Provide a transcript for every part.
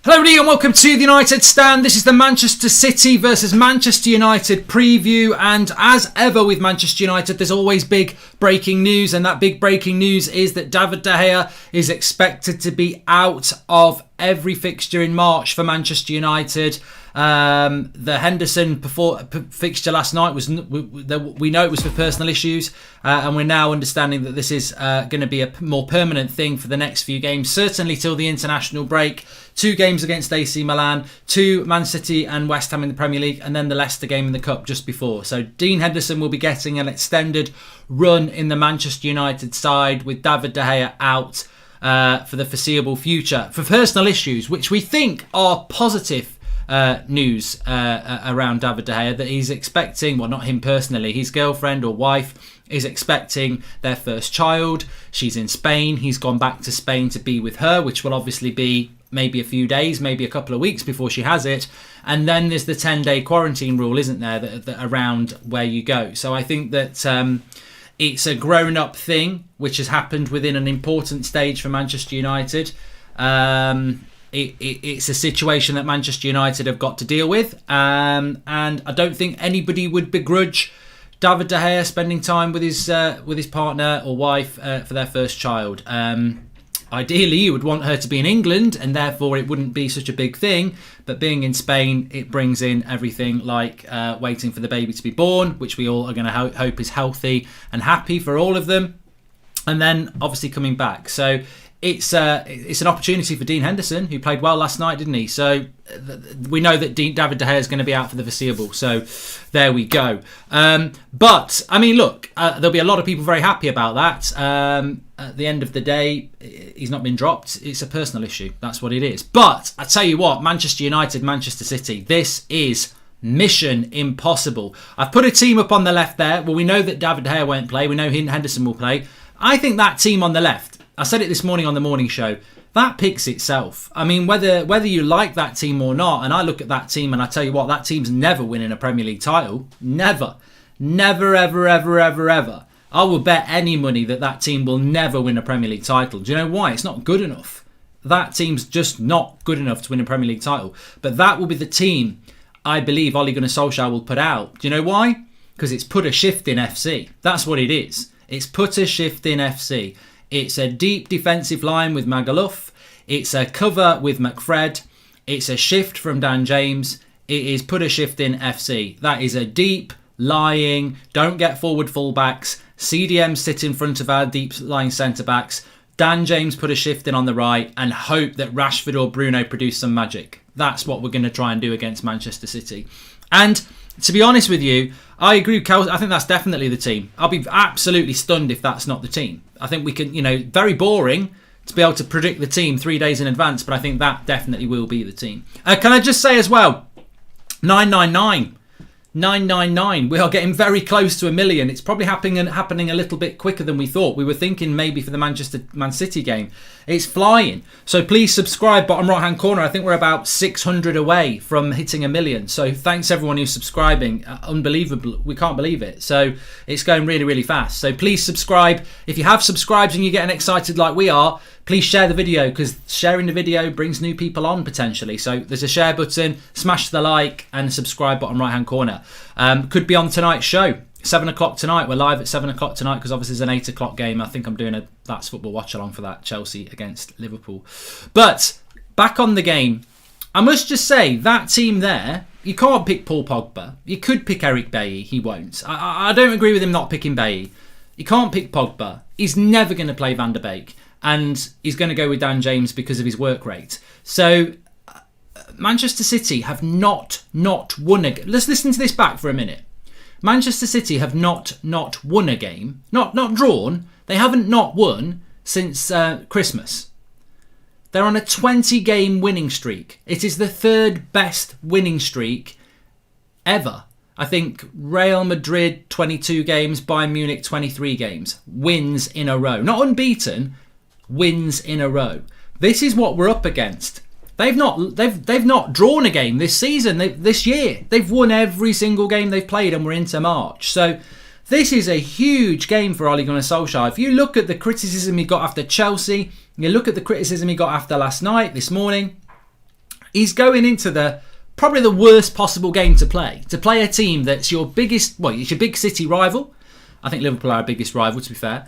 Hello everybody and welcome to the United Stand. This is the Manchester City versus Manchester United preview, and as ever with Manchester United there's always big breaking news, and that big breaking news is that David De Gea is expected to be out of every fixture in March for Manchester United. The Henderson fixture last night was, we know it was for personal issues, and we're now understanding that this is going to be a more permanent thing for the next few games, certainly till the international break. 2 games against AC Milan, 2 Man City and West Ham in the Premier League, and then the Leicester game in the Cup just before. So Dean Henderson will be getting an extended run in the Manchester United side with David De Gea out for the foreseeable future for personal issues, which we think are positive news around David De Gea, that he's expecting, well, not him personally, his girlfriend or wife is expecting their first child. She's in Spain. He's gone back to Spain to be with her, which will obviously be maybe a few days, maybe a couple of weeks before she has it. And then there's the 10-day quarantine rule, isn't there, that around where you go. So I think that it's a grown-up thing which has happened within an important stage for Manchester United. It's a situation that Manchester United have got to deal with, and I don't think anybody would begrudge David De Gea spending time with his partner or wife for their first child. Ideally, you would want her to be in England, and therefore it wouldn't be such a big thing. But being in Spain, it brings in everything like waiting for the baby to be born, which we all are going to hope is healthy and happy for all of them, and then obviously coming back. So it's an opportunity for Dean Henderson, who played well last night, didn't he? So we know that David De Gea is going to be out for the foreseeable. So there we go. But, I mean, look, there'll be a lot of people very happy about that. At the end of the day, he's not been dropped. It's a personal issue. That's what it is. But I tell you what, Manchester United, Manchester City, this is mission impossible. I've put a team up on the left there. Well, we know that David De Gea won't play. We know Henderson will play. I think that team on the left, I said it this morning on the morning show, that picks itself. I mean, whether you like that team or not, and I look at that team and I tell you what, that team's never winning a Premier League title. Never. Never, ever, ever, ever, ever. I will bet any money that team will never win a Premier League title. Do you know why? It's not good enough. That team's just not good enough to win a Premier League title. But that will be the team I believe Ole Gunnar Solskjaer will put out. Do you know why? Because it's put a shift in FC. That's what it is. It's put a shift in FC. It's a deep defensive line with Magaluf. It's a cover with McFred. It's a shift from Dan James. It is put a shift in FC. That is a deep, lying, don't get forward fullbacks. CDM sit in front of our deep lying centre-backs. Dan James put a shift in on the right and hope that Rashford or Bruno produce some magic. That's what we're going to try and do against Manchester City. And to be honest with you, I agree with Kel. I think that's definitely the team. I'll be absolutely stunned if that's not the team. I think we can, very boring to be able to predict the team 3 days in advance, but I think that definitely will be the team. Can I just say as well, 999. 999. We are getting very close to 1 million. It's probably happening a little bit quicker than we thought. We were thinking maybe for the Man City game. It's flying. So please subscribe, bottom right hand corner. I think we're about 600 away from hitting 1 million. So thanks everyone who's subscribing. Unbelievable. We can't believe it. So it's going really, really fast. So please subscribe. If you have subscribed and you're getting excited like we are, please share the video, because sharing the video brings new people on potentially. So there's a share button, smash the like and subscribe bottom right hand corner. Could be on tonight's show, 7 o'clock tonight. We're live at 7 o'clock tonight because obviously there's an 8 o'clock game. I think I'm doing a That's Football watch along for that, Chelsea against Liverpool. But back on the game, I must just say that team there, you can't pick Paul Pogba. You could pick Eric Bailly. He won't. I don't agree with him not picking Bailly. You can't pick Pogba. He's never going to play Van der Beek. And he's going to go with Dan James because of his work rate. So Manchester City have not won a game. Let's listen to this back for a minute. Manchester City have not won a game. Not drawn. They haven't not won since Christmas. They're on a 20-game winning streak. It is the 3rd best winning streak ever. I think Real Madrid 22 games, Bayern Munich 23 games. Wins in a row. Not unbeaten. Wins in a row. This is what we're up against. They've not drawn a game this season, this year. They've won every single game they've played, and we're into March. So this is a huge game for Ole Gunnar Solskjaer. If you look at the criticism he got after Chelsea, you look at the criticism he got after last night, this morning, He's going into probably the worst possible game to play. To play a team that's your biggest, it's your big city rival. I think Liverpool are our biggest rival, to be fair.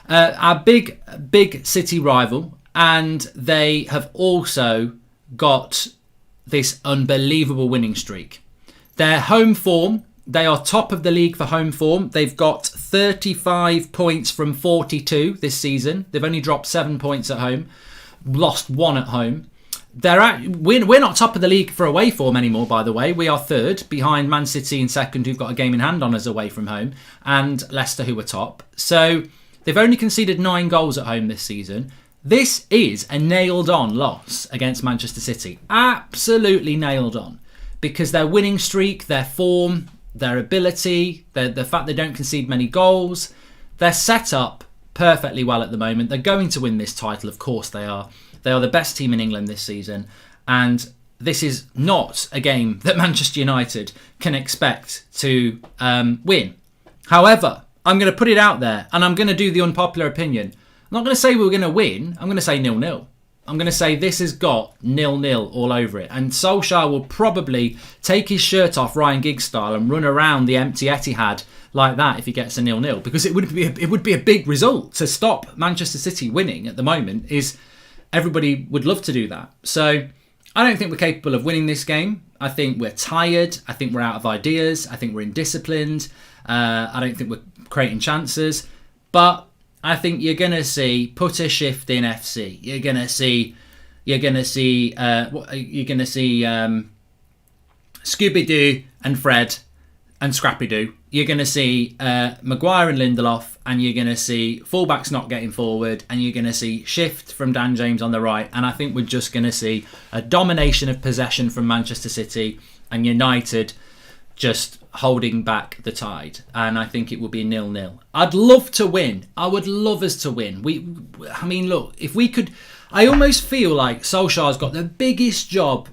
Our big city rival. And they have also got this unbelievable winning streak. Their home form, they are top of the league for home form. They've got 35 points from 42 this season. They've only dropped 7 points at home, lost 1 at home. We're not top of the league for away form anymore, by the way. We are third, behind Man City in second, who've got a game in hand on us away from home, and Leicester, who are top. So they've only conceded 9 goals at home this season. This is a nailed-on loss against Manchester City. Absolutely nailed on. Because their winning streak, their form, their ability, the fact they don't concede many goals, they're set up perfectly well at the moment. They're going to win this title, of course they are. They are the best team in England this season. And this is not a game that Manchester United can expect to win. However, I'm going to put it out there and I'm going to do the unpopular opinion. I'm not going to say we're going to win. I'm going to say 0-0. I'm going to say this has got 0-0 all over it. And Solskjaer will probably take his shirt off Ryan Giggs style and run around the empty Etihad like that if he gets a 0-0. Because it would be a big result to stop Manchester City winning at the moment. Everybody would love to do that. So I don't think we're capable of winning this game. I think we're tired. I think we're out of ideas. I think we're indisciplined. I don't think we're creating chances. But I think you're gonna see put a shift in FC. You're gonna see Scooby-Doo and Fred and Scrappy-Doo. You're gonna see Maguire and Lindelof, and you're gonna see fullbacks not getting forward, and you're gonna see shift from Dan James on the right. And I think we're just gonna see a domination of possession from Manchester City and United just holding back the tide, and I think it will be 0-0. I'd love to win. I would love us to win. Look, if we could, I almost feel like Solskjaer's got the biggest job.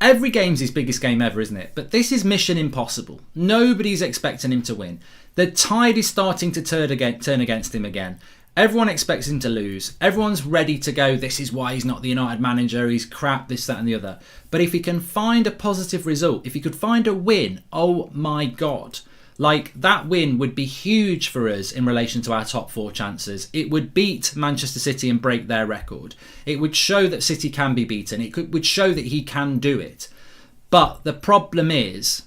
Every game's his biggest game ever, isn't it? But this is mission impossible. Nobody's expecting him to win. The tide is starting to turn against him again. Everyone expects him to lose. Everyone's ready to go, this is why he's not the United manager, he's crap, this, that and the other. But if he can find a positive result, if he could find a win, oh my God. That win would be huge for us in relation to our top 4 chances. It would beat Manchester City and break their record. It would show that City can be beaten. It would show that he can do it. But the problem is,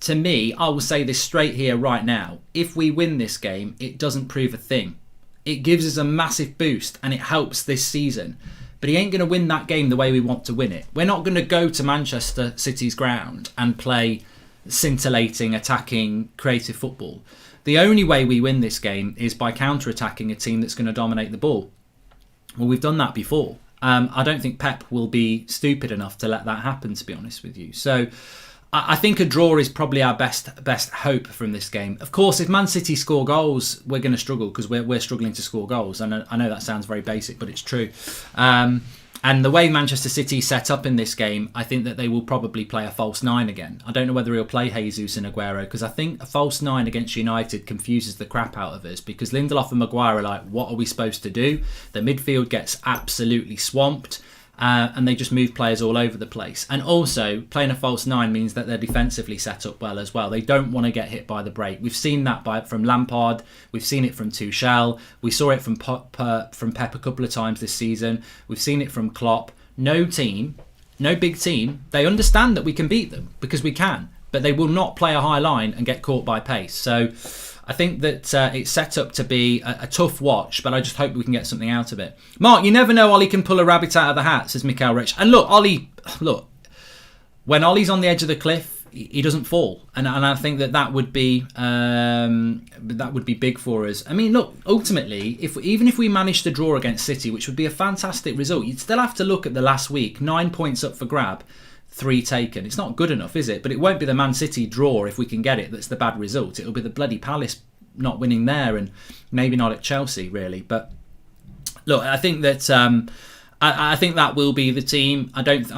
to me, I will say this straight here right now, if we win this game, it doesn't prove a thing. It gives us a massive boost and it helps this season. But he ain't going to win that game the way we want to win it. We're not going to go to Manchester City's ground and play scintillating, attacking, creative football. The only way we win this game is by counter-attacking a team that's going to dominate the ball. Well, we've done that before. I don't think Pep will be stupid enough to let that happen, to be honest with you. So I think a draw is probably our best hope from this game. Of course, if Man City score goals, we're going to struggle because we're struggling to score goals. And I know that sounds very basic, but it's true. And the way Manchester City set up in this game, I think that they will probably play a false 9 again. I don't know whether he'll play Jesus and Aguero because I think a false 9 against United confuses the crap out of us because Lindelof and Maguire are like, what are we supposed to do? The midfield gets absolutely swamped. And they just move players all over the place. And also, playing a false 9 means that they're defensively set up well as well. They don't want to get hit by the break. We've seen that from Lampard. We've seen it from Tuchel. We saw it from Pep a couple of times this season. We've seen it from Klopp. No big team, they understand that we can beat them because we can. But they will not play a high line and get caught by pace. So I think that it's set up to be a tough watch, but I just hope we can get something out of it. Mark, you never know Ollie can pull a rabbit out of the hat, says Mikael Rich. And look, when Ollie's on the edge of the cliff, he doesn't fall. And I think that would be big for us. I mean, look, ultimately, even if we manage to draw against City, which would be a fantastic result, you'd still have to look at the last week. 9 points up for grab. 3 taken. It's not good enough, is it? But it won't be the Man City draw if we can get it that's the bad result. It'll be the bloody Palace not winning there and maybe not at Chelsea really. But look, I think that I think that will be the team. I don't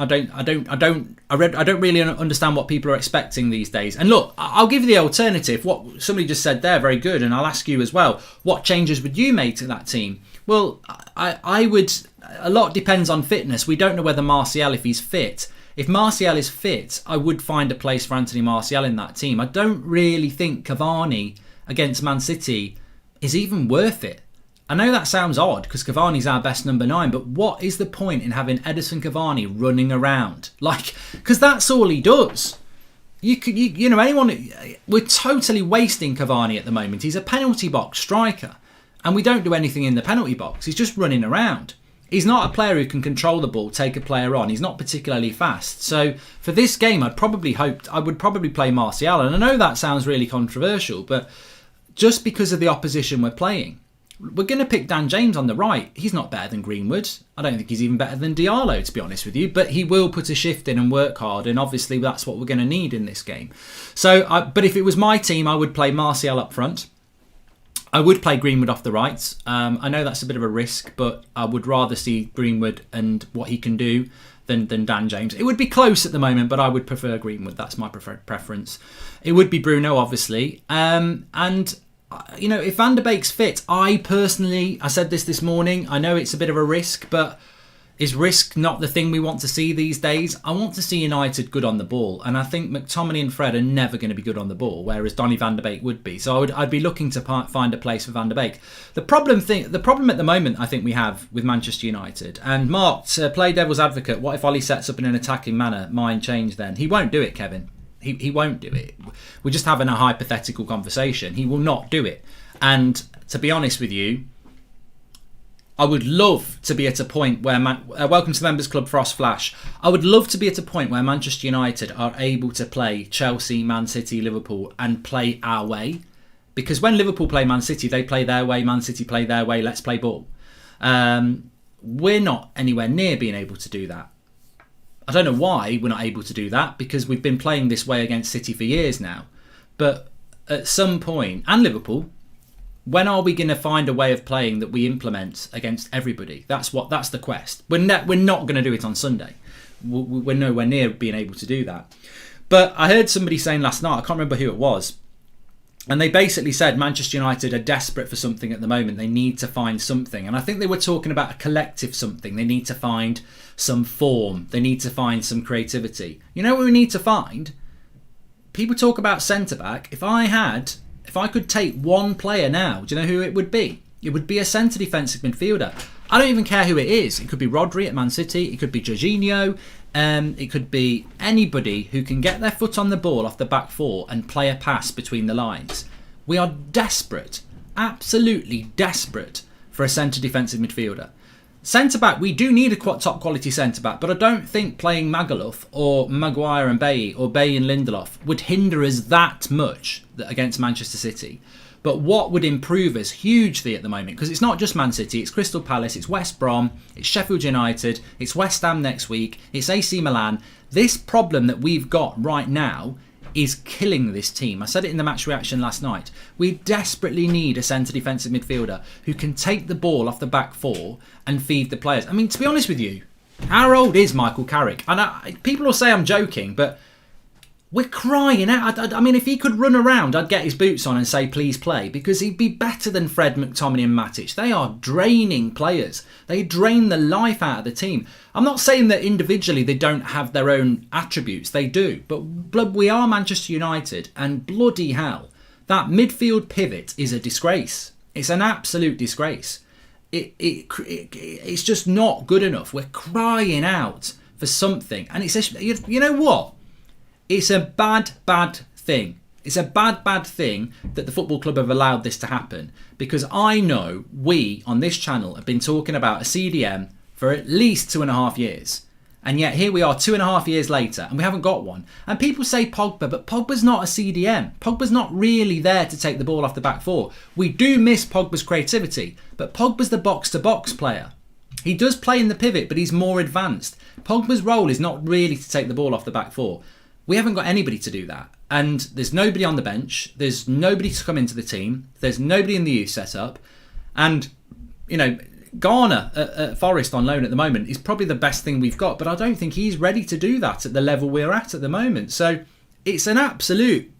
really understand what people are expecting these days. And look, I'll give you the alternative. What somebody just said there, very good. And I'll ask you as well, what changes would you make to that team? Well, I would. A lot depends on fitness. We don't know whether Martial, if he's fit, if Martial is fit, I would find a place for Anthony Martial in that team. I don't really think Cavani against Man City is even worth it. I know that sounds odd because Cavani's our best number 9, but what is the point in having Edison Cavani running around? Because that's all he does. We're totally wasting Cavani at the moment. He's a penalty box striker, and we don't do anything in the penalty box. He's just running around. He's not a player who can control the ball, take a player on. He's not particularly fast. So for this game, I would probably play Martial. And I know that sounds really controversial, but just because of the opposition we're playing, we're going to pick Dan James on the right. He's not better than Greenwood. I don't think he's even better than Diallo, to be honest with you. But he will put a shift in and work hard, and obviously that's what we're going to need in this game. But if it was my team, I would play Martial up front. I would play Greenwood off the right. I know that's a bit of a risk, but I would rather see Greenwood and what he can do than Dan James. It would be close at the moment, but I would prefer Greenwood. That's my preferred preference. It would be Bruno, obviously. If Van der Beek's fit, I said this morning, I know it's a bit of a risk, but is risk not the thing we want to see these days? I want to see United good on the ball, and I think McTominay and Fred are never going to be good on the ball, whereas Donny van der Beek would be. So I'd be looking to find a place for Van der Beek. The problem at the moment I think we have with Manchester United, and Mark, to play devil's advocate, what if Ollie sets up in an attacking manner? Mind change then? He won't do it, Kevin. He won't do it. We're just having a hypothetical conversation. He will not do it. And to be honest with you, I would love to be at a point where... welcome to the Members Club, Frost Flash. I would love to be at a point where Manchester United are able to play Chelsea, Man City, Liverpool and play our way. Because when Liverpool play Man City, they play their way. Man City play their way. Let's play ball. We're not anywhere near being able to do that. I don't know why we're not able to do that, because we've been playing this way against City for years now. But at some point, and Liverpool, when are we going to find a way of playing that we implement against everybody? That's the quest. We're not going to do it on Sunday. We're nowhere near being able to do that. But I heard somebody saying last night, I can't remember who it was, and they basically said Manchester United are desperate for something at the moment. They need to find something. And I think they were talking about a collective something. They need to find some form. They need to find some creativity. You know what we need to find? People talk about centre-back. If I could take one player now, do you know who it would be? It would be a centre defensive midfielder. I don't even care who it is. It could be Rodri at Man City. It could be Jorginho. It could be anybody who can get their foot on the ball off the back four and play a pass between the lines. We are desperate, absolutely desperate for a centre defensive midfielder. Centre-back, we do need a top quality centre-back, but I don't think playing Magaluf or Maguire and Bailly or Bailly and Lindelof would hinder us that much against Manchester City. But what would improve us hugely at the moment, because it's not just Man City, it's Crystal Palace, it's West Brom, it's Sheffield United, it's West Ham next week, it's AC Milan. This problem that we've got right now is killing this team. I said it in the match reaction last night. We desperately need a centre defensive midfielder who can take the ball off the back four and feed the players. I mean, to be honest with you, how old is Michael Carrick? And people will say I'm joking, but we're crying out. I mean, if he could run around, I'd get his boots on and say, please play, because he'd be better than Fred, McTominay and Matic. They are draining players. They drain the life out of the team. I'm not saying that individually they don't have their own attributes. They do. But we are Manchester United, and bloody hell, that midfield pivot is a disgrace. It's an absolute disgrace. It's just not good enough. We're crying out for something. And it's you know what? It's a bad thing. It's a bad thing that the football club have allowed this to happen, because I know we on this channel have been talking about a CDM for at least 2.5 years. And yet here we are 2.5 years later and we haven't got one. And people say Pogba, but Pogba's not a CDM. Pogba's not really there to take the ball off the back four. We do miss Pogba's creativity, but Pogba's the box-to-box player. He does play in the pivot, but he's more advanced. Pogba's role is not really to take the ball off the back four. We haven't got anybody to do that. And there's nobody on the bench. There's nobody to come into the team. There's nobody in the youth setup. And, you know, Garner at Forest on loan at the moment is probably the best thing we've got. But I don't think he's ready to do that at the level we're at the moment. So it's an absolute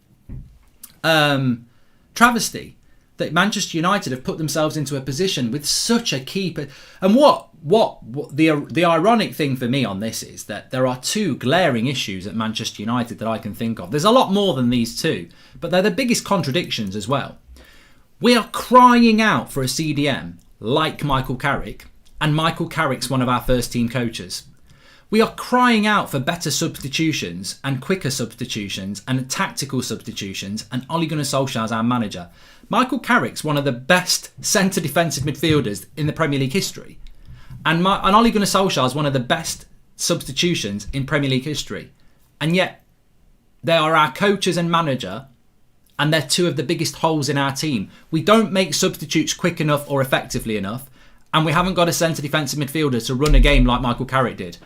travesty that Manchester United have put themselves into a position with such a keeper. And what the ironic thing for me on this is that there are two glaring issues at Manchester United that I can think of. There's a lot more than these two, but they're the biggest contradictions as well. We are crying out for a CDM like Michael Carrick, and Michael Carrick's one of our first team coaches. We are crying out for better substitutions and quicker substitutions and tactical substitutions, and Ole Gunnar Solskjaer's our manager. Michael Carrick's one of the best centre defensive midfielders in the Premier League history. And Ole Gunnar Solskjaer's one of the best substitutions in Premier League history. And yet, they are our coaches and manager, and they're two of the biggest holes in our team. We don't make substitutes quick enough or effectively enough, and we haven't got a centre defensive midfielder to run a game like Michael Carrick did.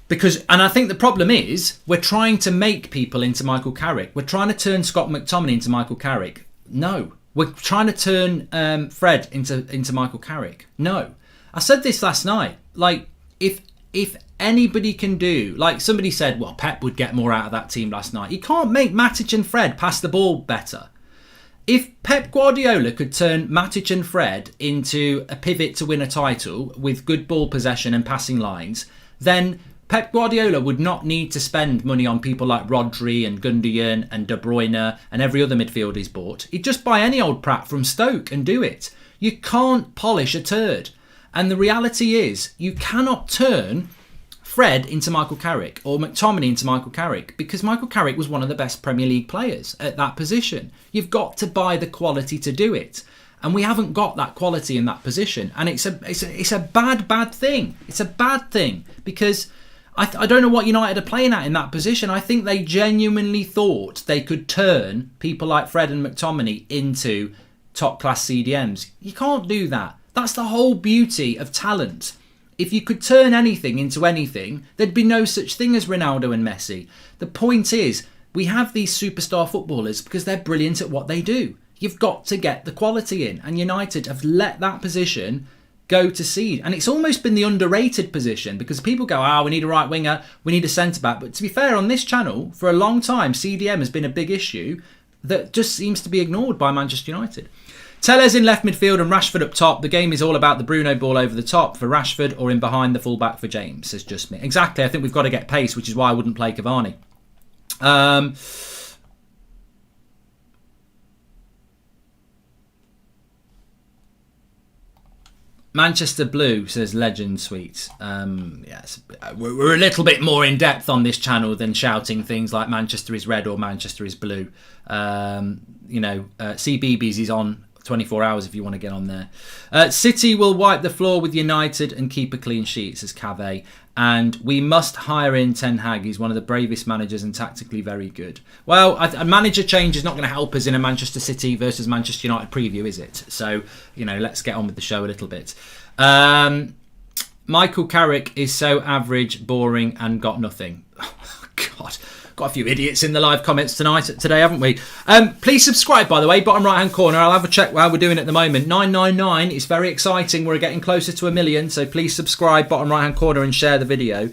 And I think the problem is, we're trying to make people into Michael Carrick. We're trying to turn Scott McTominay into Michael Carrick. No. We're trying to turn Fred into Michael Carrick. No. I said this last night. Like, if anybody can do, like somebody said, well, Pep would get more out of that team last night. He can't make Matic and Fred pass the ball better. If Pep Guardiola could turn Matic and Fred into a pivot to win a title with good ball possession and passing lines, then Pep Guardiola would not need to spend money on people like Rodri and Gundogan and De Bruyne and every other midfielder he's bought. He'd just buy any old prat from Stoke and do it. You can't polish a turd. And the reality is, you cannot turn Fred into Michael Carrick or McTominay into Michael Carrick, because Michael Carrick was one of the best Premier League players at that position. You've got to buy the quality to do it. And we haven't got that quality in that position. And it's a bad thing. It's a bad thing, because I don't know what United are playing at in that position. I think they genuinely thought they could turn people like Fred and McTominay into top-class CDMs. You can't do that. That's the whole beauty of talent. If you could turn anything into anything, there'd be no such thing as Ronaldo and Messi. The point is, we have these superstar footballers because they're brilliant at what they do. You've got to get the quality in. And United have let that position go to seed. And it's almost been the underrated position, because people go, we need a right winger, we need a centre-back. But to be fair, on this channel, for a long time, CDM has been a big issue that just seems to be ignored by Manchester United. Tellez in left midfield and Rashford up top. The game is all about the Bruno ball over the top for Rashford or in behind the full-back for James, says Just Me. Exactly, I think we've got to get pace, which is why I wouldn't play Cavani. Manchester Blue says Legend Sweet. Yes, we're a little bit more in depth on this channel than shouting things like Manchester is red or Manchester is blue. CBeebies is on 24 hours if you want to get on there. City will wipe the floor with United and keep a clean sheet, says Cave. And we must hire in Ten Hag. He's one of the bravest managers and tactically very good. Well, a manager change is not going to help us in a Manchester City versus Manchester United preview, is it? So, let's get on with the show a little bit. Michael Carrick is so average, boring, and got nothing. Oh, God. Got a few idiots in the live comments today, haven't we? Please subscribe, by the way, bottom right hand corner. I'll have a check how we're doing at the moment. 999 is very exciting. We're getting closer to 1 million, so please subscribe, bottom right hand corner, and share the video.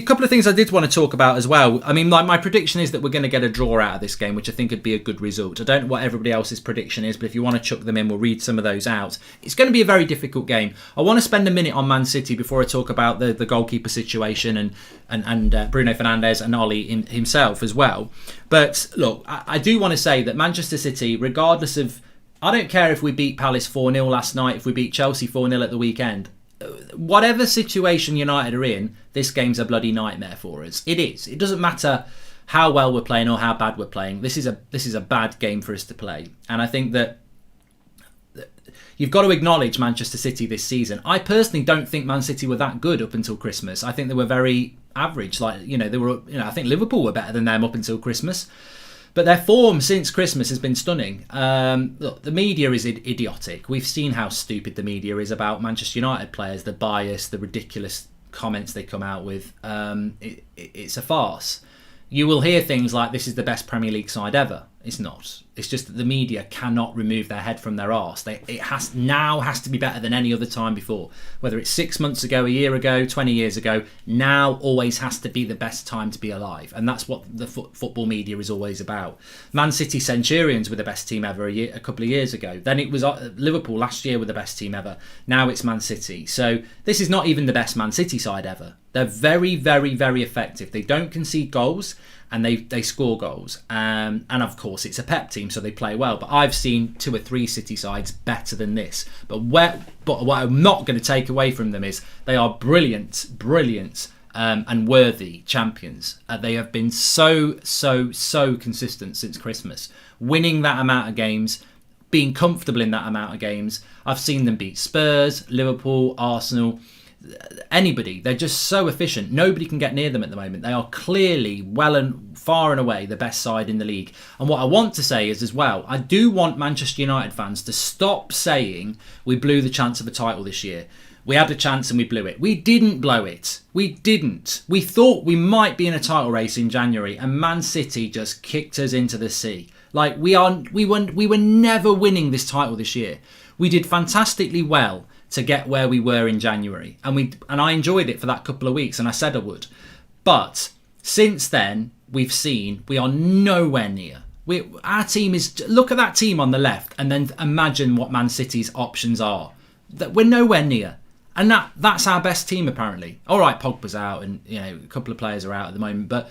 Couple of things I did want to talk about as well. I mean, my prediction is that we're going to get a draw out of this game, which I think would be a good result. I don't know what everybody else's prediction is, but if you want to chuck them in, we'll read some of those out. It's going to be a very difficult game. I want to spend a minute on Man City before I talk about the goalkeeper situation and Bruno Fernandes and Oli himself as well. But look, I do want to say that Manchester City, regardless of, I don't care if we beat Palace 4-0 last night, if we beat Chelsea 4-0 at the weekend. Whatever situation United are in, this game's a bloody nightmare for us. It is. It doesn't matter how well we're playing or how bad we're playing. This is a bad game for us to play. And I think that you've got to acknowledge Manchester City this season. I personally don't think Man City were that good up until Christmas. I think they were very average. They were. I think Liverpool were better than them up until Christmas. But their form since Christmas has been stunning. Look, the media is idiotic. We've seen how stupid the media is about Manchester United players, the bias, the ridiculous comments they come out with. It's a farce. You will hear things like, this is the best Premier League side ever. It's not. It's just that the media cannot remove their head from their arse. It has to be better than any other time before. Whether it's 6 months ago, a year ago, 20 years ago, now always has to be the best time to be alive. And that's what the football media is always about. Man City Centurions were the best team ever a couple of years ago. Then it was Liverpool last year were the best team ever. Now it's Man City. So this is not even the best Man City side ever. They're very, very, very effective. They don't concede goals. And they score goals. And of course, it's a Pep team, so they play well. But I've seen 2 or 3 City sides better than this. But what I'm not going to take away from them is they are brilliant, and worthy champions. They have been so consistent since Christmas. Winning that amount of games, being comfortable in that amount of games. I've seen them beat Spurs, Liverpool, Arsenal, anybody. They're just so efficient. Nobody can get near them at the moment. They are clearly well and far and away the best side in the league. And what I want to say is as well, I do want Manchester United fans to stop saying we blew the chance of a title this year. We had a chance and we blew it. We didn't blow it. We didn't. We thought we might be in a title race in January, and Man City just kicked us into the sea. Like we were never winning this title this year. We did fantastically well to get where we were in January. And I enjoyed it for that couple of weeks, and I said I would. But since then, we've seen we are nowhere near. Our team is... Look at that team on the left, and then imagine what Man City's options are. That we're nowhere near. And that's our best team, apparently. All right, Pogba's out, and a couple of players are out at the moment, but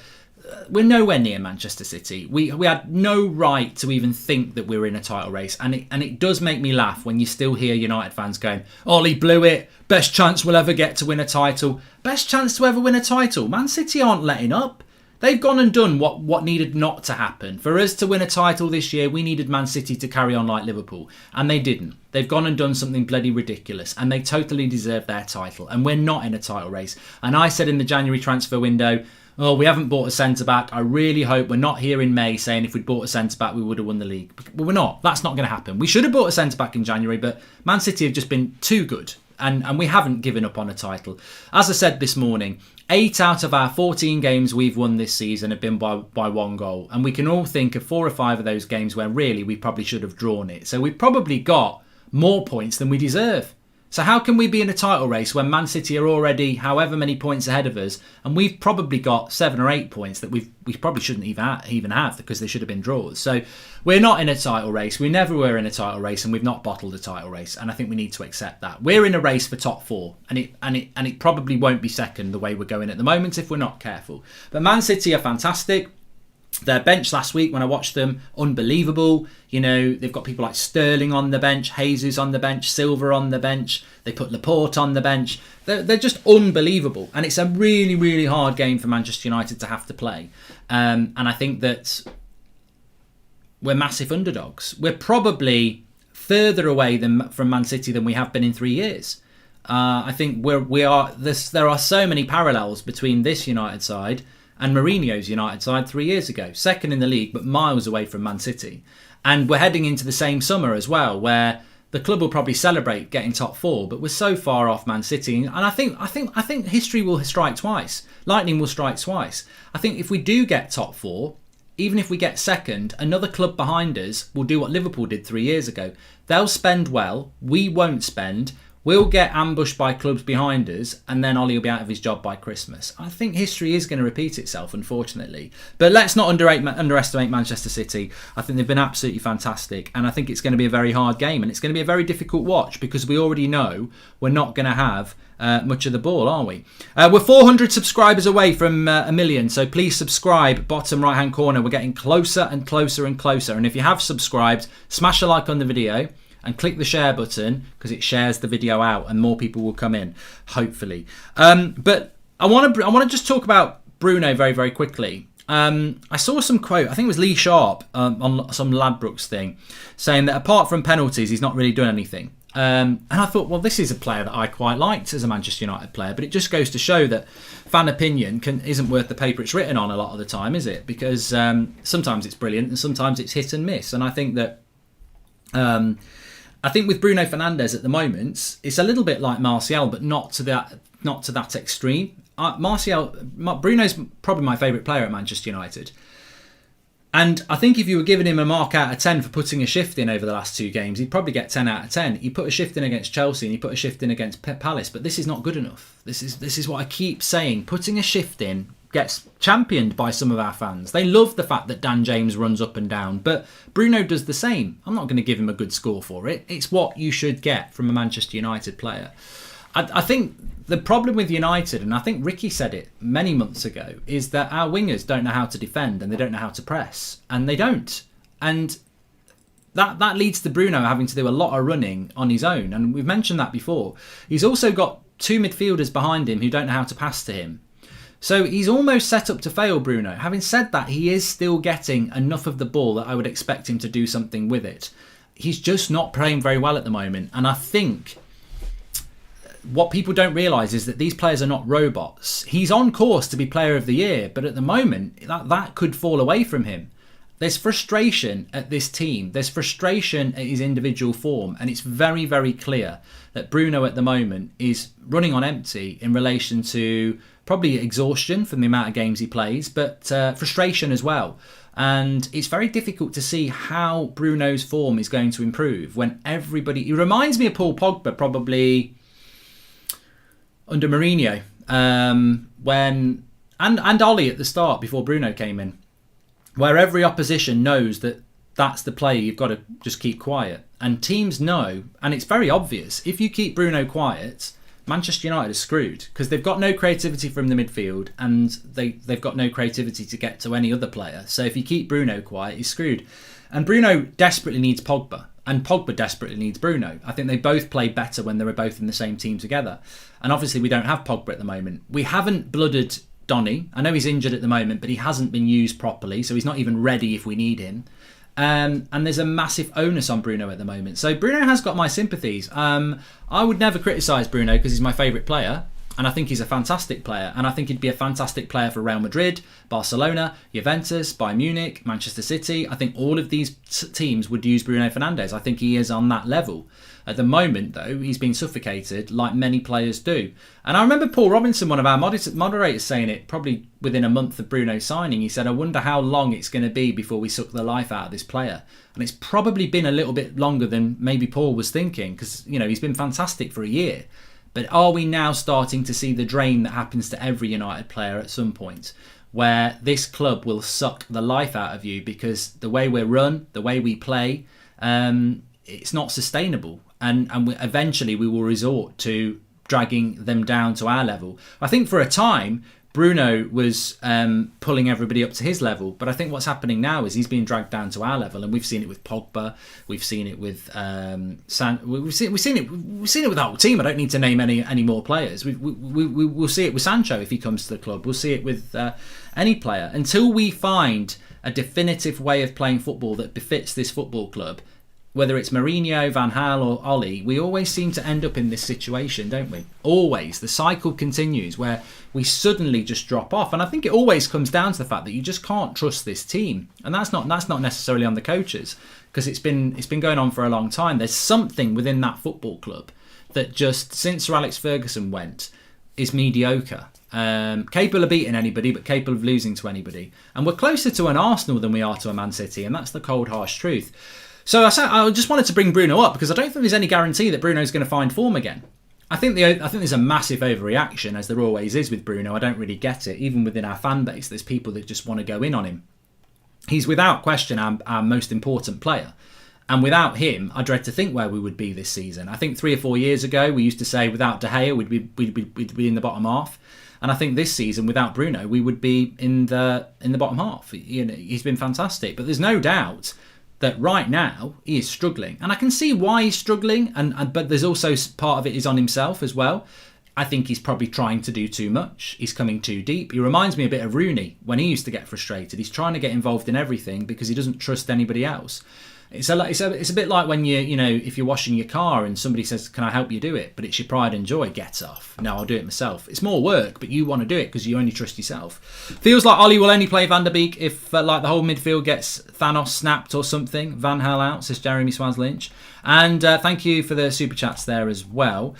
we're nowhere near Manchester City. We had no right to even think that we were in a title race, and it does make me laugh when you still hear United fans going, "Ollie blew it, best chance we'll ever get to win a title." Best chance to ever win a title? Man City aren't letting up. They've gone and done what needed not to happen. For us to win a title this year, we needed Man City to carry on like Liverpool, and they didn't. They've gone and done something bloody ridiculous, and they totally deserve their title, and we're not in a title race. And I said in the January transfer window, "Oh, we haven't bought a centre-back. I really hope we're not here in May saying if we'd bought a centre-back, we would have won the league." But we're not. That's not going to happen. We should have bought a centre-back in January, but Man City have just been too good. And we haven't given up on a title. As I said this morning, 8 out of our 14 games we've won this season have been by 1 goal. And we can all think of 4 or 5 of those games where really we probably should have drawn it. So we've probably got more points than we deserve. So how can we be in a title race when Man City are already however many points ahead of us, and we've probably got 7 or 8 points that we probably shouldn't even have because they should have been draws. So we're not in a title race. We never were in a title race, and we've not bottled a title race. And I think we need to accept that. We're in a race for top 4, and it probably won't be second the way we're going at the moment if we're not careful. But Man City are fantastic. Their bench last week, when I watched them, unbelievable. They've got people like Sterling on the bench, Jesus on the bench, Silva on the bench. They put Laporte on the bench. They're just unbelievable. And it's a really, really hard game for Manchester United to have to play. And I think that we're massive underdogs. We're probably further away from Man City than we have been in 3 years. I think there are so many parallels between this United side and Mourinho's United side 3 years ago. Second in the league, but miles away from Man City. And we're heading into the same summer as well, where the club will probably celebrate getting top 4, but we're so far off Man City. And I think history will strike twice. Lightning will strike twice. I think if we do get top 4, even if we get second, another club behind us will do what Liverpool did 3 years ago. They'll spend well, we won't spend. We'll get ambushed by clubs behind us, and then Ollie will be out of his job by Christmas. I think history is going to repeat itself, unfortunately. But let's not underestimate Manchester City. I think they've been absolutely fantastic, and I think it's going to be a very hard game, and it's going to be a very difficult watch because we already know we're not going to have much of the ball, are we? We're 400 subscribers away from 1 million, so please subscribe. Bottom right-hand corner, we're getting closer and closer and closer. And if you have subscribed, smash a like on the video and click the share button because it shares the video out and more people will come in, hopefully. But I want to just talk about Bruno very, very quickly. I saw some quote, I think it was Lee Sharp on some Ladbrokes thing, saying that apart from penalties, he's not really done anything. And I thought, well, this is a player that I quite liked as a Manchester United player, but it just goes to show that fan opinion isn't worth the paper it's written on a lot of the time, is it? Because sometimes it's brilliant and sometimes it's hit and miss. And I think that with Bruno Fernandes at the moment, it's a little bit like Martial, but not to that extreme. Bruno's probably my favourite player at Manchester United. And I think if you were giving him a mark out of 10 for putting a shift in over the last 2 games, he'd probably get 10 out of 10. He put a shift in against Chelsea and he put a shift in against Palace, but this is not good enough. This is what I keep saying. Putting a shift in gets championed by some of our fans. They love the fact that Dan James runs up and down, but Bruno does the same. I'm not going to give him a good score for it. It's what you should get from a Manchester United player. I think the problem with United, and I think Ricky said it many months ago, is that our wingers don't know how to defend and they don't know how to press. And they don't. And that leads to Bruno having to do a lot of running on his own. And we've mentioned that before. He's also got 2 midfielders behind him who don't know how to pass to him. So he's almost set up to fail, Bruno. Having said that, he is still getting enough of the ball that I would expect him to do something with it. He's just not playing very well at the moment. And I think what people don't realise is that these players are not robots. He's on course to be Player of the Year, but at the moment, that could fall away from him. There's frustration at this team. There's frustration at his individual form, and it's very, very clear that Bruno at the moment is running on empty in relation to probably exhaustion from the amount of games he plays, but frustration as well. And it's very difficult to see how Bruno's form is going to improve when everybody... He reminds me of Paul Pogba, probably under Mourinho, when and Ollie at the start before Bruno came in, where every opposition knows that that's the play you've got to just keep quiet, and teams know, and it's very obvious, if you keep Bruno quiet, Manchester United are screwed because they've got no creativity from the midfield and they've got no creativity to get to any other player. So if you keep Bruno quiet, he's screwed. And Bruno desperately needs Pogba. And Pogba desperately needs Bruno. I think they both play better when they were both in the same team together. And obviously we don't have Pogba at the moment. We haven't blooded Donny. I know he's injured at the moment, but he hasn't been used properly, so he's not even ready if we need him. And there's a massive onus on Bruno at the moment. So Bruno has got my sympathies. I would never criticise Bruno because he's my favourite player. And I think he's a fantastic player. And I think he'd be a fantastic player for Real Madrid, Barcelona, Juventus, Bayern Munich, Manchester City. I think all of these teams would use Bruno Fernandes. I think he is on that level. At the moment, though, he's been suffocated like many players do. And I remember Paul Robinson, one of our moderators, saying it probably within a month of Bruno signing. He said, I wonder how long it's going to be before we suck the life out of this player. And it's probably been a little bit longer than maybe Paul was thinking because, you know, he's been fantastic for a year. But are we now starting to see the drain that happens to every United player at some point, where this club will suck the life out of you because the way we're run, the way we play, it's not sustainable. And eventually we will resort to dragging them down to our level. I think for a time, Bruno was pulling everybody up to his level, but I think what's happening now is he's being dragged down to our level, and we've seen it with Pogba, we've seen it with we've seen it with the whole team. I don't need to name any more players. We'll see it with Sancho if he comes to the club. We'll see it with any player until we find a definitive way of playing football that befits this football club. Whether it's Mourinho, Van Gaal or Ollie, we always seem to end up in this situation, don't we? Always. The cycle continues where we suddenly just drop off. And I think it always comes down to the fact that you just can't trust this team. And that's not necessarily on the coaches, because it's been going on for a long time. There's something within that football club that just, since Sir Alex Ferguson went, is mediocre. Capable of beating anybody, but capable of losing to anybody. And we're closer to an Arsenal than we are to a Man City, and that's the cold, harsh truth. So I just wanted to bring Bruno up because I don't think there's any guarantee that Bruno's going to find form again. I think there's a massive overreaction, as there always is with Bruno. I don't really get it. Even within our fan base, there's people that just want to go in on him. He's without question our most important player. And without him, I dread to think where we would be this season. I think 3 or 4 years ago, we used to say without De Gea, we'd be in the bottom half. And I think this season, without Bruno, we would be in the bottom half. You know, he's been fantastic. But there's no doubt that right now he is struggling, and I can see why he's struggling. But there's also part of it is on himself as well. I think he's probably trying to do too much. He's coming too deep. He reminds me a bit of Rooney when he used to get frustrated. He's trying to get involved in everything because he doesn't trust anybody else. It's a bit like when if you're washing your car and somebody says, "Can I help you do it?" But it's your pride and joy gets off. No, I'll do it myself. It's more work, but you want to do it because you only trust yourself. Feels like Ollie will only play Van der Beek if like the whole midfield gets Thanos snapped or something. Van Gaal out, says Jeremy Swans Lynch. And thank you for the super chats there as well.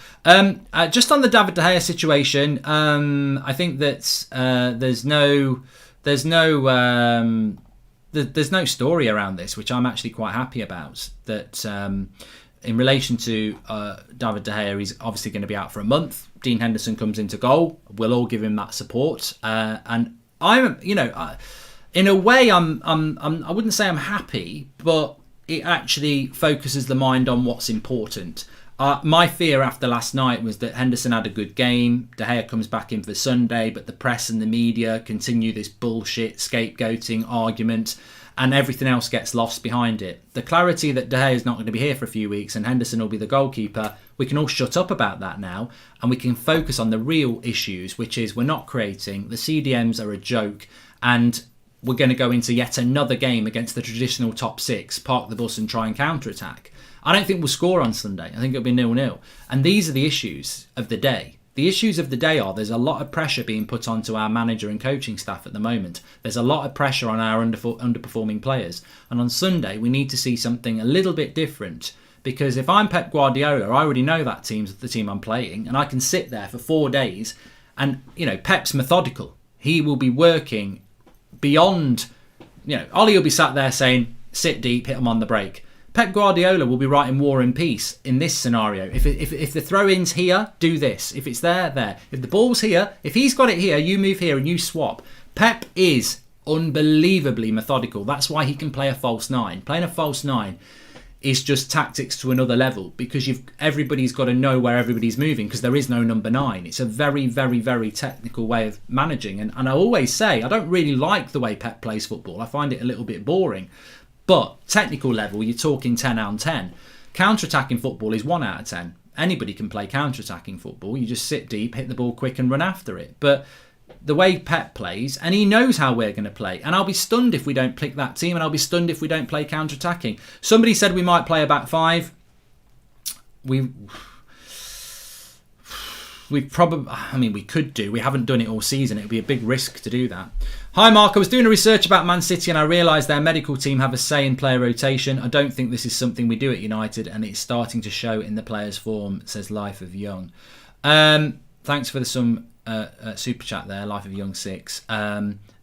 Just on the David De Gea situation, I think that there's no there's no story around this, which I'm actually quite happy about. That in relation to David De Gea, he's obviously going to be out for a month. Dean Henderson comes into goal. We'll all give him that support, and I'm, in a way, I wouldn't say I'm happy, but it actually focuses the mind on what's important. My fear after last night was that Henderson had a good game. De Gea comes back in for Sunday, but the press and the media continue this bullshit scapegoating argument, and everything else gets lost behind it. The clarity that De Gea is not going to be here for a few weeks and Henderson will be the goalkeeper, we can all shut up about that now, and we can focus on the real issues, which is we're not creating, the CDMs are a joke, and we're going to go into yet another game against the traditional top six, park the bus and try and counter-attack. I don't think we'll score on Sunday. I think it'll be 0-0. And these are the issues of the day. The issues of the day are there's a lot of pressure being put onto our manager and coaching staff at the moment. There's a lot of pressure on our underperforming players. And on Sunday, we need to see something a little bit different. Because if I'm Pep Guardiola, I already know that team's the team I'm playing. And I can sit there for 4 days. And, Pep's methodical. He will be working beyond, Ollie will be sat there saying, sit deep, hit them on the break. Pep Guardiola will be writing War and Peace in this scenario. If the throw-in's here, do this. If it's there. If the ball's here, if he's got it here, you move here and you swap. Pep is unbelievably methodical. That's why he can play a false nine. Playing a false nine is just tactics to another level because everybody's got to know where everybody's moving because there is no number 9. It's a very, very, very technical way of managing. And I always say, I don't really like the way Pep plays football. I find it a little bit boring. But technical level, you're talking 10 out of 10. Counter-attacking football is 1 out of 10. Anybody can play counter-attacking football. You just sit deep, hit the ball quick and run after it. But the way Pep plays, and he knows how we're going to play. And I'll be stunned if we don't pick that team, and I'll be stunned if we don't play counter-attacking. Somebody said we might play a back 5. We could do. We haven't done it all season. It would be a big risk to do that. Hi, Mark. I was doing a research about Man City and I realised their medical team have a say in player rotation. I don't think this is something we do at United and it's starting to show in the players' form, says Life of Young. Thanks for some super chat there, Life of Young 6.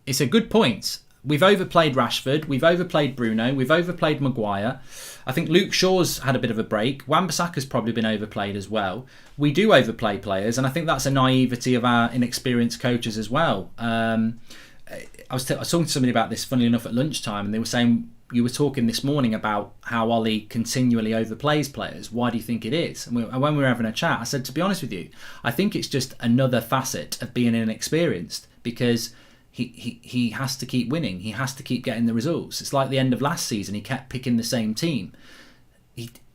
It's a good point. We've overplayed Rashford, we've overplayed Bruno, we've overplayed Maguire. I think Luke Shaw's had a bit of a break. Wan-Bissaka's probably been overplayed as well. We do overplay players, and I think that's a naivety of our inexperienced coaches as well. I was talking to somebody about this, funnily enough, at lunchtime, and they were saying, you were talking this morning about how Ollie continually overplays players. Why do you think it is? And when we were having a chat, I said, to be honest with you, I think it's just another facet of being inexperienced because he has to keep winning. He has to keep getting the results. It's like the end of last season. He kept picking the same team.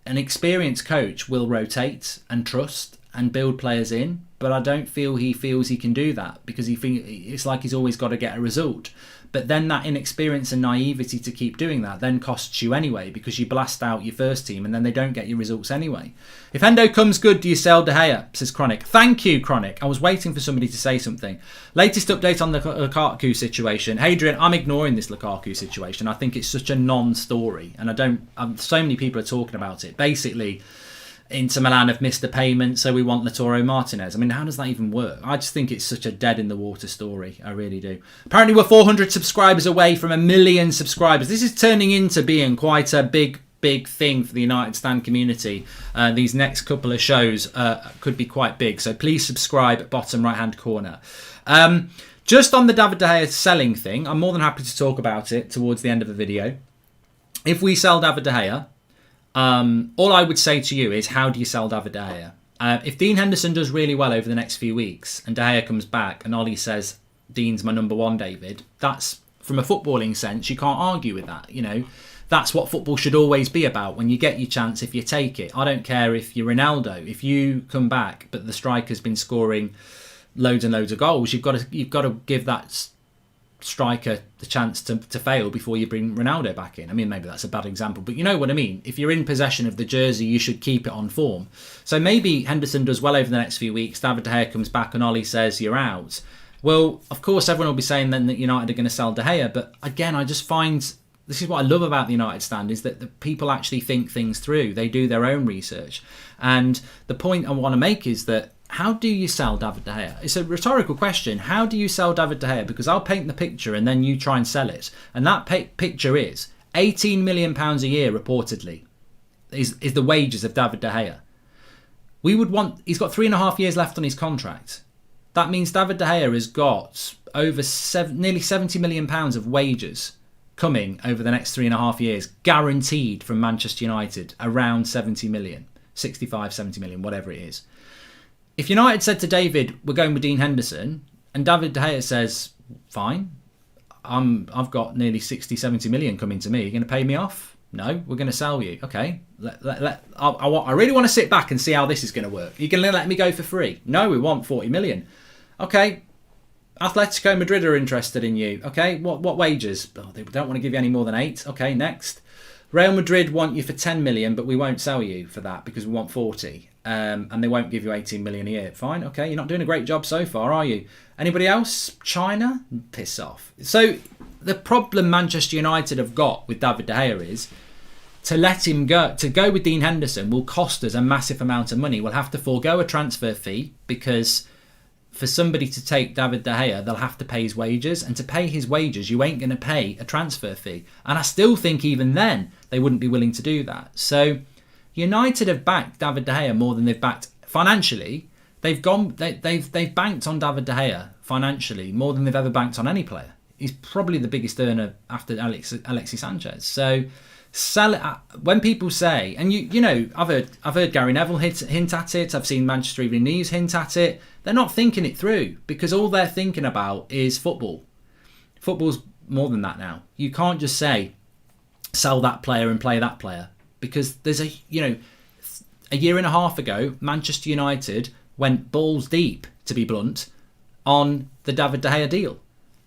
An experienced coach will rotate and trust and build players in, but I don't feel he feels he can do that because it's like he's always got to get a result. But then that inexperience and naivety to keep doing that then costs you anyway because you blast out your first team and then they don't get your results anyway. If Hendo comes good, do you sell De Gea? Says Chronic. Thank you, Chronic. I was waiting for somebody to say something. Latest update on the Lukaku situation. Hadrian, I'm ignoring this Lukaku situation. I think it's such a non-story and so many people are talking about it. Basically, Inter Milan have missed a payment, so we want Lautaro Martinez. I mean, how does that even work? I just think it's such a dead-in-the-water story. I really do. Apparently, we're 400 subscribers away from 1 million subscribers. This is turning into being quite a big thing for the United Stand community. These next couple of shows could be quite big, so please subscribe, bottom right-hand corner. Just on the David De Gea selling thing, I'm more than happy to talk about it towards the end of the video. If we sell David De Gea, all I would say to you is, how do you sell David De Gea? If Dean Henderson does really well over the next few weeks and De Gea comes back and Ollie says, Dean's my number 1, David, that's, from a footballing sense, you can't argue with that. That's what football should always be about. When you get your chance, if you take it. I don't care if you're Ronaldo. If you come back, but the striker's been scoring loads and loads of goals, you've got to give that striker the chance to fail before you bring Ronaldo back in. I mean, maybe that's a bad example, but you know what I mean. If you're in possession of the jersey, you should keep it on form. So maybe Henderson does well over the next few weeks, David De Gea comes back and Ollie says you're out. Well, of course everyone will be saying then that United are going to sell De Gea, but again, I just find, this is what I love about the United Stand, is that the people actually think things through. They do their own research. And the point I want to make is that how do you sell David De Gea? It's a rhetorical question. How do you sell David De Gea? Because I'll paint the picture and then you try and sell it. And that picture is £18 million a year, reportedly, is the wages of David De Gea. He's got 3.5 years left on his contract. That means David De Gea has got over nearly £70 million of wages coming over the next 3.5 years, guaranteed from Manchester United, around 70 million, 65, 70 million, whatever it is. If United said to David, we're going with Dean Henderson, and David De Gea says, fine, I've got nearly 60, 70 million coming to me, you're going to pay me off? No, we're going to sell you. Okay, I really want to sit back and see how this is going to work. You're going to let me go for free? No, we want 40 million. Okay, Atletico Madrid are interested in you. Okay, what wages? Oh, they don't want to give you any more than 8. Okay, next. Real Madrid want you for 10 million, but we won't sell you for that because we want 40. And they won't give you 18 million a year. Fine, okay, you're not doing a great job so far, are you? Anybody else? China? Piss off. So the problem Manchester United have got with David De Gea is to let him go. To go with Dean Henderson will cost us a massive amount of money. We'll have to forego a transfer fee because for somebody to take David De Gea, they'll have to pay his wages. And to pay his wages, you ain't going to pay a transfer fee. And I still think even then, they wouldn't be willing to do that. So United have backed David De Gea more than they've backed financially. They've banked on David De Gea financially more than they've ever banked on any player. He's probably the biggest earner after Alexis Sanchez. So sell it when people say, and you know, I've heard Gary Neville hint at it. I've seen Manchester Evening News hint at it. They're not thinking it through because all they're thinking about is football. Football's more than that now. You can't just say sell that player and play that player. Because there's a year and a half ago, Manchester United went balls deep, to be blunt, on the David De Gea deal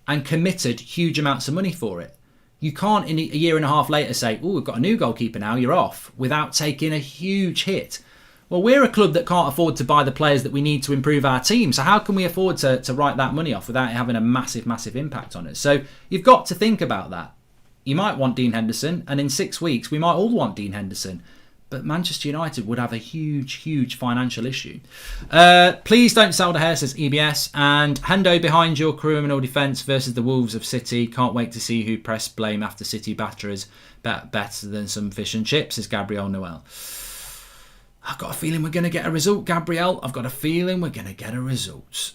and committed huge amounts of money for it. You can't, in a year and a half later, say, oh, we've got a new goalkeeper now, you're off, without taking a huge hit. Well, we're a club that can't afford to buy the players that we need to improve our team. So how can we afford to write that money off without it having a massive, massive impact on us? So you've got to think about that. You might want Dean Henderson, and in 6 weeks, we might all want Dean Henderson. But Manchester United would have a huge, huge financial issue. Please don't sell De Gea, says EBS. And Hendo behind your criminal defence versus the Wolves of City. Can't wait to see who press blame after City batterers better than some fish and chips, says Gabriel Noel. I've got a feeling we're going to get a result, Gabriel. I've got a feeling we're going to get a result.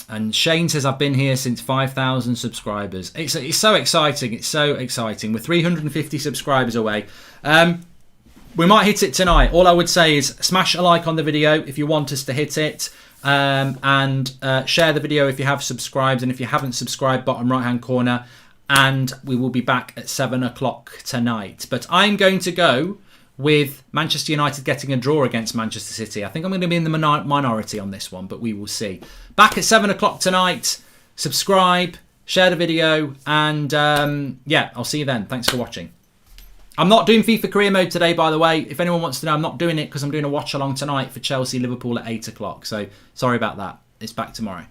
And Shane says, I've been here since 5,000 subscribers. It's so exciting. It's so exciting. We're 350 subscribers away. We might hit it tonight. All I would say is smash a like on the video if you want us to hit it. And share the video if you have subscribed. And if you haven't subscribed, bottom right-hand corner. And we will be back at 7 o'clock tonight. But I'm going to go with Manchester United getting a draw against Manchester City. I think I'm going to be in the minority on this one, but we will see. Back at 7 o'clock tonight. Subscribe, share the video, and I'll see you then. Thanks for watching. I'm not doing FIFA career mode today, by the way. If anyone wants to know, I'm not doing it because I'm doing a watch along tonight for Chelsea Liverpool at 8 o'clock. So sorry about that. It's back tomorrow.